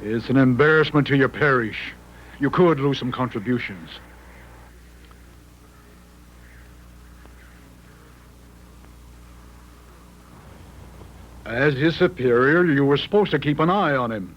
It's an embarrassment to your parish. You could lose some contributions. As his superior, you were supposed to keep an eye on him.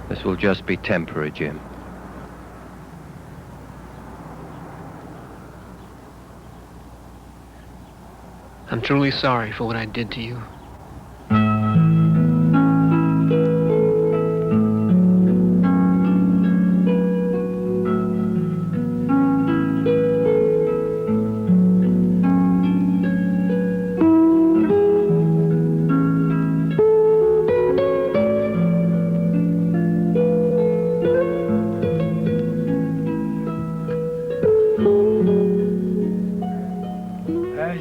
This will just be temporary, Jim. I'm truly sorry for what I did to you.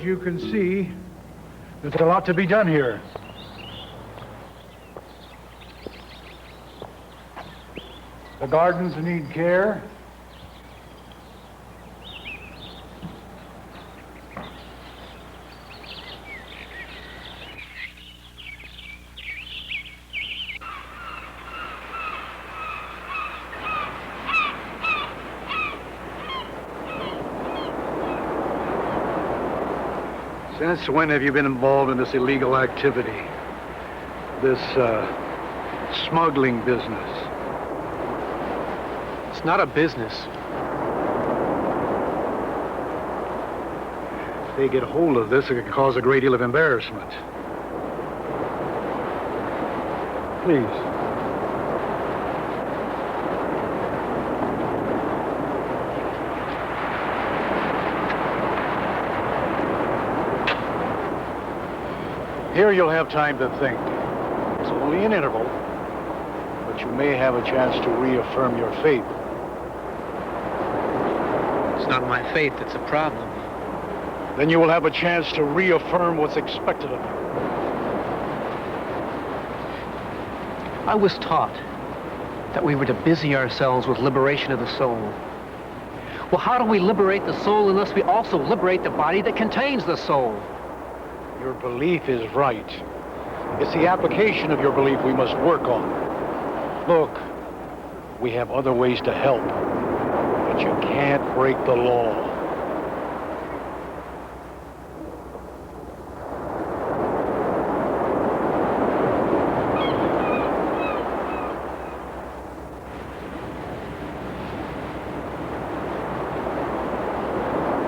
You can see there's a lot to be done here. The gardens need care. Since when have you been involved in this illegal activity? This, smuggling business? It's not a business. If they get hold of this, it could cause a great deal of embarrassment. Please. Here you'll have time to think. It's only an interval, but you may have a chance to reaffirm your faith. It's not my faith that's a problem. Then you will have a chance to reaffirm what's expected of you. I was taught that we were to busy ourselves with liberation of the soul. Well, how do we liberate the soul unless we also liberate the body that contains the soul? Your belief is right. It's the application of your belief we must work on. Look, we have other ways to help, but you can't break the law.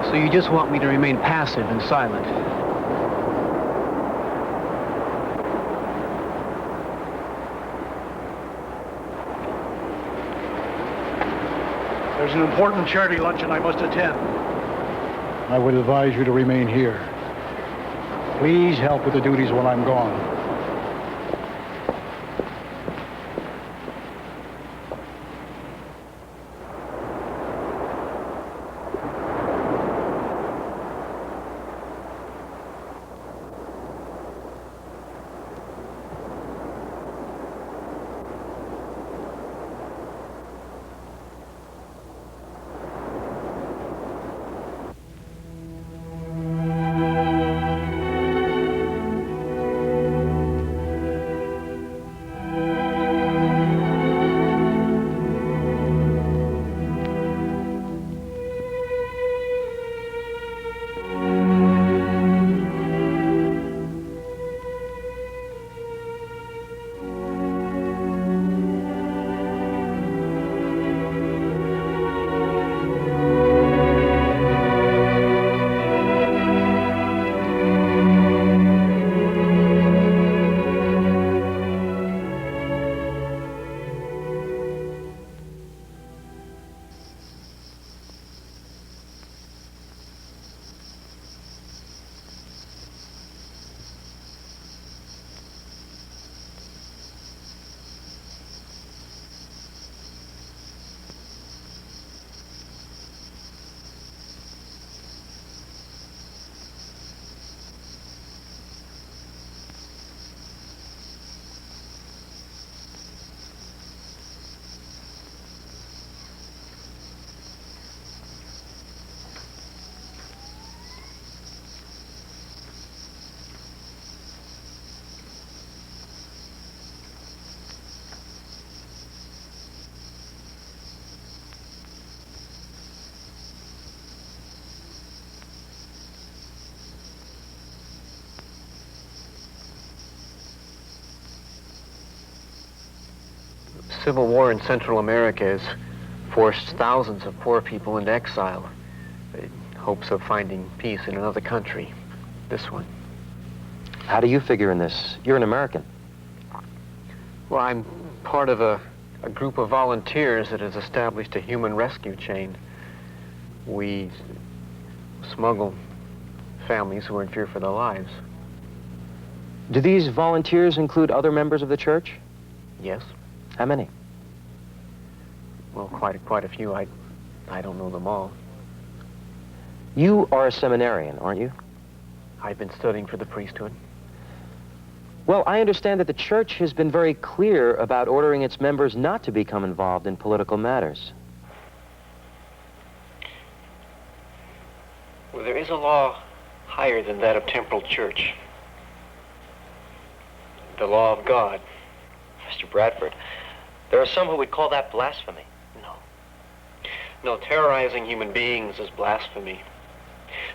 So you just want me to remain passive and silent? There's an important charity luncheon I must attend. I would advise you to remain here. Please help with the duties while I'm gone. civil war in Central America has forced thousands of poor people into exile in hopes of finding peace in another country, this one. How do you figure in this? You're an American. Well, I'm part of a group of volunteers that has established a human rescue chain. We smuggle families who are in fear for their lives. Do these volunteers include other members of the church? Yes. How many? Well, quite a few. I don't know them all. You are a seminarian, aren't you? I've been studying for the priesthood. Well, I understand that the church has been very clear about ordering its members not to become involved in political matters. Well, there is a law higher than that of temporal church. The law of God. Mr. Bradford, there are some who would call that blasphemy. No, terrorizing human beings is blasphemy.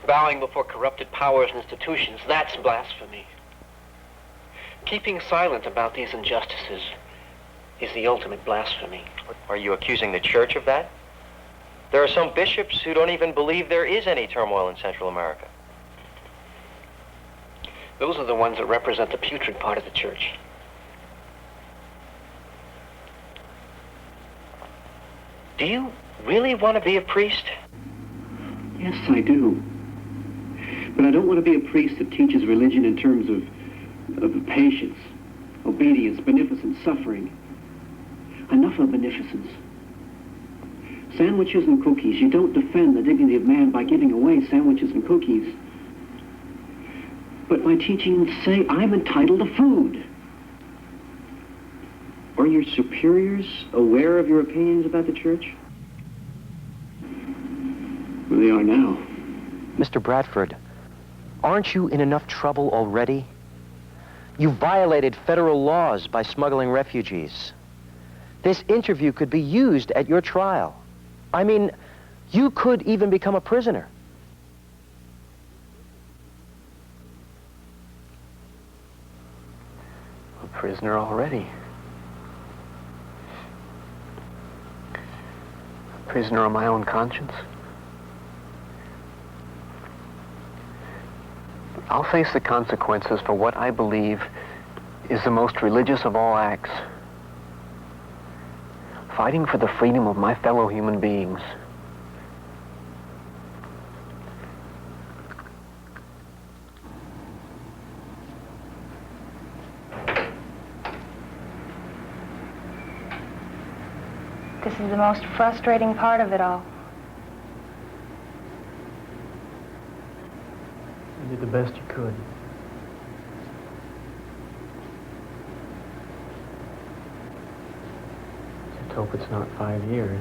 Bowing before corrupted powers and institutions, that's blasphemy. Keeping silent about these injustices is the ultimate blasphemy. Are you accusing the church of that? There are some bishops who don't even believe there is any turmoil in Central America. Those are the ones that represent the putrid part of the church. Do you really want to be a priest? Yes, I do. But I don't want to be a priest that teaches religion in terms of patience, obedience, beneficence, suffering. Enough of beneficence. Sandwiches and cookies. You don't defend the dignity of man by giving away sandwiches and cookies. But by teaching, say, I'm entitled to food. Are your superiors aware of your opinions about the church? Well, they are now. Mr. Bradford, aren't you in enough trouble already? You violated federal laws by smuggling refugees. This interview could be used at your trial. I mean, you could even become a prisoner. A prisoner already. A prisoner on my own conscience. I'll face the consequences for what I believe is the most religious of all acts. Fighting for the freedom of my fellow human beings. This is the most frustrating part of it all. You did the best you could. Just hope it's not 5 years.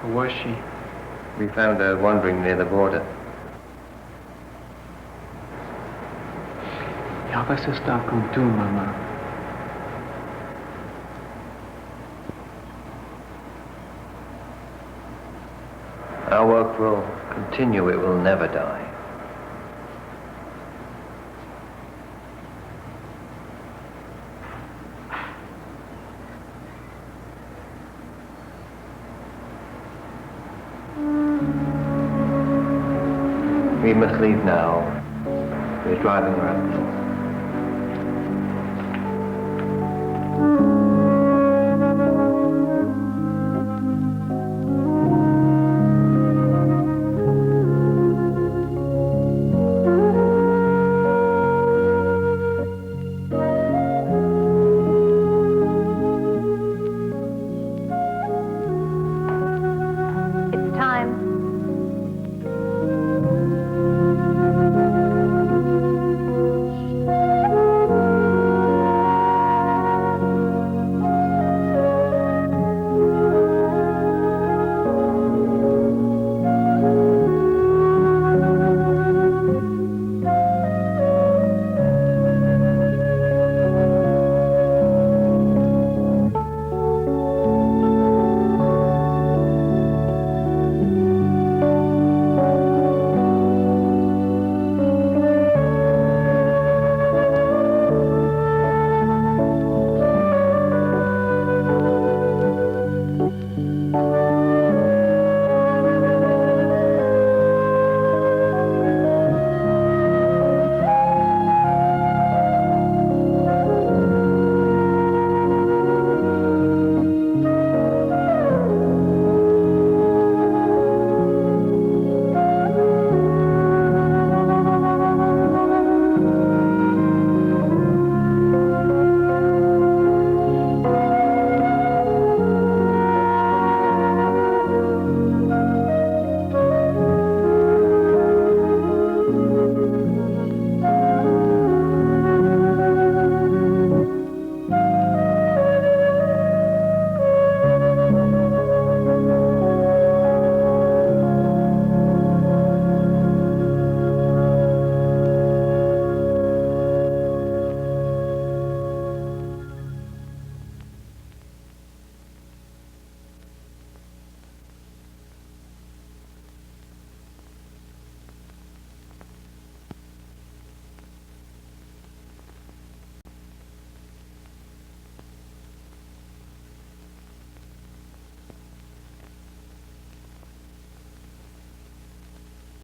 Who was she? We found her wandering near the border. Ya vas a estar con tu mamá. Our work will continue, it will never die. We must leave now. We're driving around.